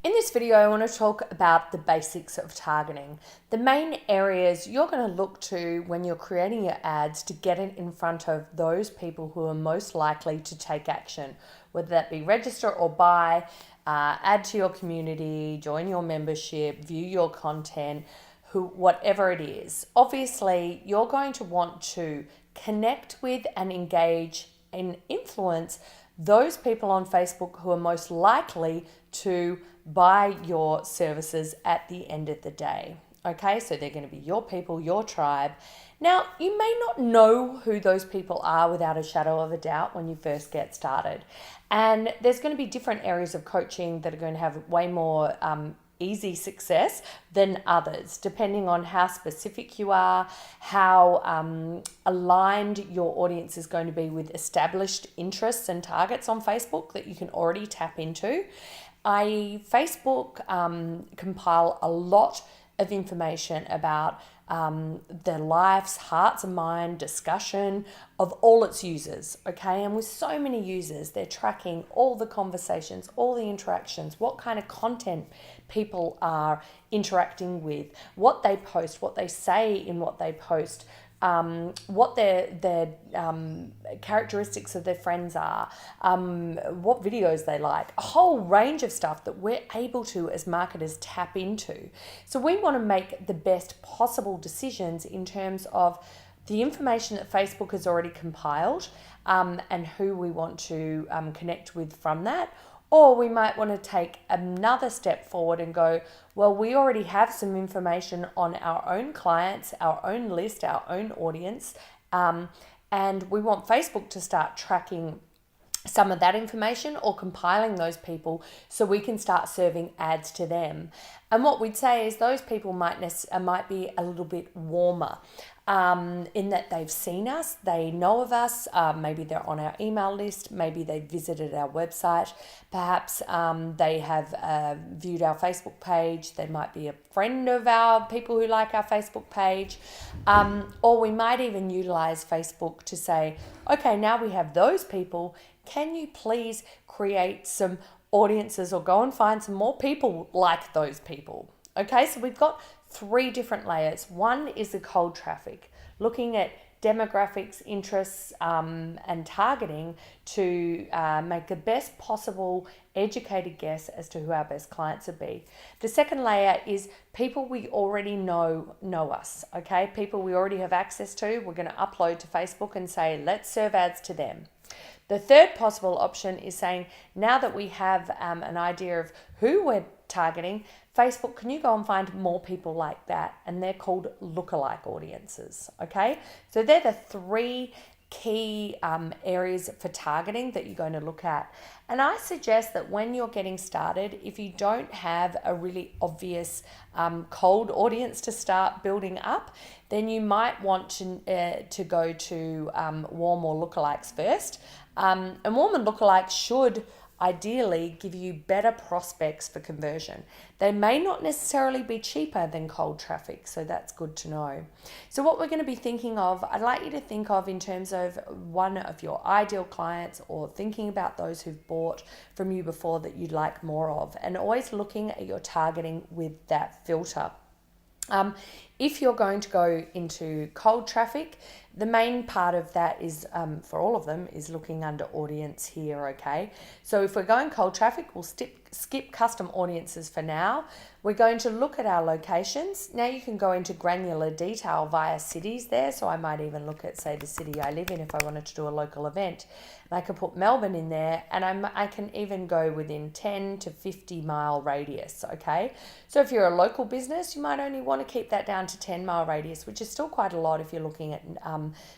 In this video, I want to talk about the basics of targeting. The main areas you're going to look to when you're creating your ads to get it in front of those people who are most likely to take action, whether that be register or buy, add to your community, join your membership, view your content, whatever it is. Obviously, you're going to want to connect with and engage and influence those people on Facebook who are most likely to buy your services at the end of the day. Okay, so they're going to be your people, your tribe. Now, you may not know who those people are without a shadow of a doubt when you first get started. And there's going to be different areas of coaching that are going to have way more easy success than others, depending on how specific you are, how aligned your audience is going to be with established interests and targets on Facebook that you can already tap into. Facebook compile a lot of information about their lives, hearts and mind, discussion of all its users, okay? And with so many users, they're tracking all the conversations, all the interactions, what kind of content people are interacting with, what they post, what they say in what they post, what their characteristics of their friends are, what videos they like, a whole range of stuff that we're able to, as marketers, tap into. So we want to make the best possible decisions in terms of the information that Facebook has already compiled and who we want to connect with from that. Or we might want to take another step forward and go, well, we already have some information on our own clients, our own list, our own audience, and we want Facebook to start tracking some of that information or compiling those people so we can start serving ads to them. And what we'd say is those people might be a little bit warmer in that they've seen us, they know of us, maybe they're on our email list, maybe they visited our website, perhaps they have viewed our Facebook page, they might be a friend of our people who like our Facebook page, or we might even utilize Facebook to say, okay, now we have those people, can you please create some audiences or go and find some more people like those people? Okay, so we've got three different layers. One is the cold traffic, looking at demographics, interests, and targeting to make the best possible educated guess as to who our best clients would be. The second layer is people we already know us, okay? People we already have access to, we're going to upload to Facebook and say, let's serve ads to them. The third possible option is saying, now that we have an idea of who we're targeting, Facebook, can you go and find more people like that? And they're called lookalike audiences, okay? So they're the three key areas for targeting that you're going to look at. And I suggest that when you're getting started, if you don't have a really obvious cold audience to start building up, then you might want to go to warm or lookalikes first. And warm and lookalikes should ideally give you better prospects for conversion. They may not necessarily be cheaper than cold traffic, so that's good to know. So what we're going to be thinking of, I'd like you to think of in terms of one of your ideal clients or thinking about those who've bought from you before that you'd like more of, and always looking at your targeting with that filter. If you're going to go into cold traffic, the main part of that is, for all of them, is looking under audience here, okay? So if we're going cold traffic, we'll skip custom audiences for now. We're going to look at our locations. Now you can go into granular detail via cities there. So I might even look at, say, the city I live in if I wanted to do a local event. And I could put Melbourne in there, and I can even go within 10 to 50 mile radius, okay? So if you're a local business, you might only want to keep that down to 10-mile radius, which is still quite a lot if you're looking at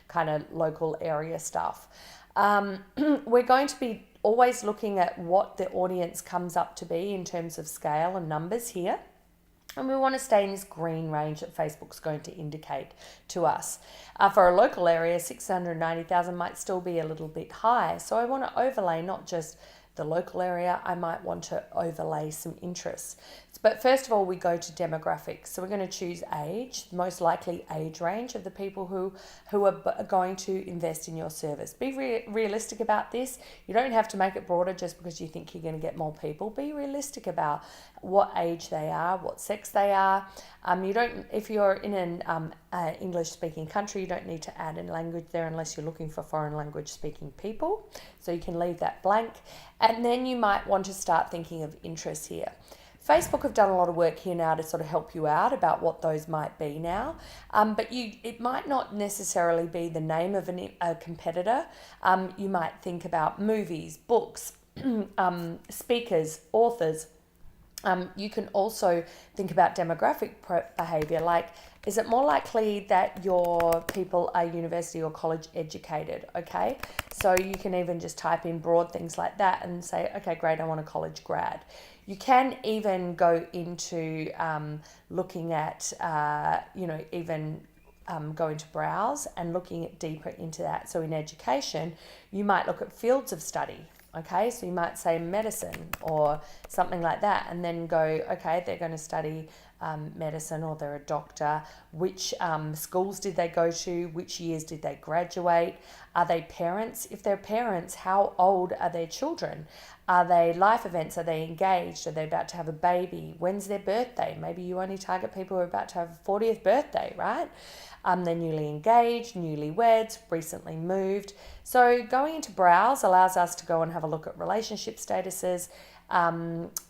kind of local area stuff. We're going to be always looking at what the audience comes up to be in terms of scale and numbers here. And we want to stay in this green range that Facebook's going to indicate to us. For a local area, 690,000 might still be a little bit high. So I want to overlay not just the local area, I might want to overlay some interests. But first of all, we go to demographics. So we're going to choose age, most likely age range of the people who are going to invest in your service. Be realistic about this. You don't have to make it broader just because you think you're going to get more people. Be realistic about what age they are, what sex they are. You don't, if you're in an English-speaking country, you don't need to add a language there unless you're looking for foreign language-speaking people. So you can leave that blank. And then you might want to start thinking of interests here. Facebook have done a lot of work here now to sort of help you out about what those might be now, but it might not necessarily be the name of a competitor. You might think about movies, books, speakers, authors. You can also think about demographic behaviour, like is it more likely that your people are university or college educated, okay? So you can even just type in broad things like that and say, okay, great, I want a college grad. You can even go into looking at, going to browse and looking at deeper into that. So in education, you might look at fields of study. Okay, so you might say medicine or something like that, and then go, okay, they're going to study medicine or they're a doctor. Which schools did they go to? Which years did they graduate? Are they parents? If they're parents, how old are their children? Are they life events? Are they engaged? Are they about to have a baby? When's their birthday? Maybe you only target people who are about to have a 40th birthday, right? They're newly engaged, newlyweds, recently moved. So going into browse allows us to go and have a look at relationship statuses,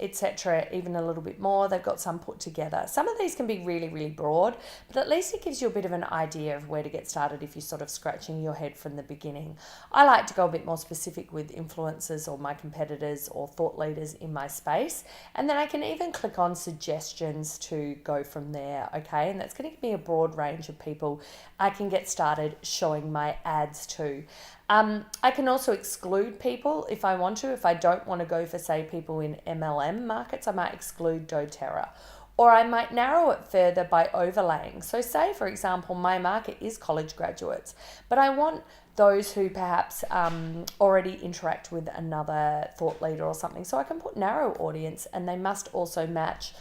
etc., even a little bit more. They've got some put together. Some of these can be really, really broad, but at least it gives you a bit of an idea of where to get started if you're sort of scratching your head from the beginning. I like to go a bit more specific with influencers or my competitors or thought leaders in my space, and then I can even click on suggestions to go from there, okay? And that's going to give me a broad range of people I can get started showing my ads to. I can also exclude people if I want to. If I don't want to go for, say, people in MLM markets, I might exclude doTERRA. Or I might narrow it further by overlaying. So say, for example, my market is college graduates, but I want those who perhaps already interact with another thought leader or something. So I can put narrow audience, and they must also match,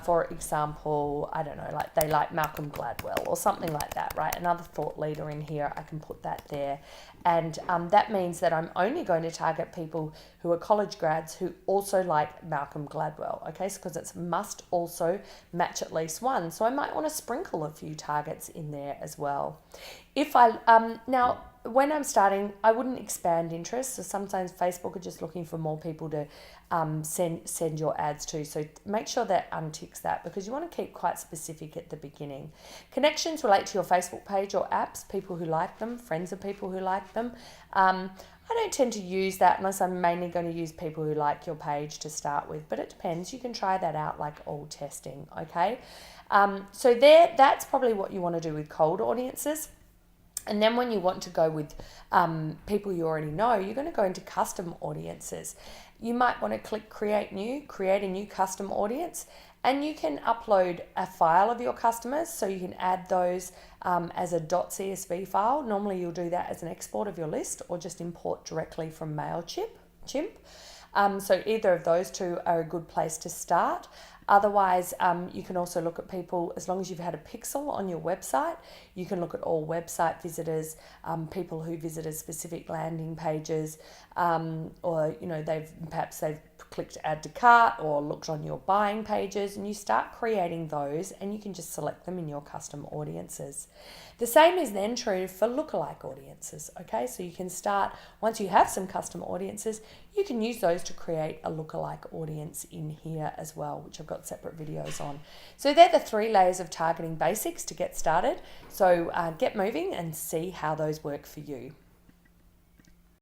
for example, I don't know, like they like Malcolm Gladwell or something like that, right? Another thought leader in here, I can put that there. And that means that I'm only going to target people who are college grads who also like Malcolm Gladwell, okay? Because it must also match at least one. So I might want to sprinkle a few targets in there as well. If I, now, when I'm starting, I wouldn't expand interest. So sometimes Facebook are just looking for more people to send your ads to. So make sure that unticks that, because you want to keep quite specific at the beginning. Connections relate to your Facebook page or apps, people who like them, friends of people who like them. I don't tend to use that unless I'm mainly going to use people who like your page to start with, but it depends. You can try that out like all testing, okay? So that's probably what you want to do with cold audiences. And then when you want to go with people you already know, you're going to go into custom audiences. You might want to click create a new custom audience, and you can upload a file of your customers. So you can add those as a .csv file. Normally you'll do that as an export of your list, or just import directly from MailChimp. So either of those two are a good place to start. Otherwise, you can also look at people, as long as you've had a pixel on your website, you can look at all website visitors, people who visited specific landing pages, or they've clicked add to cart or looked on your buying pages, and you start creating those, and you can just select them in your custom audiences. The same is then true for lookalike audiences, okay? So you can start, once you have some custom audiences, you can use those to create a lookalike audience in here as well, which I've got separate videos on. So they're the 3 layers of targeting basics to get started. So get moving and see how those work for you.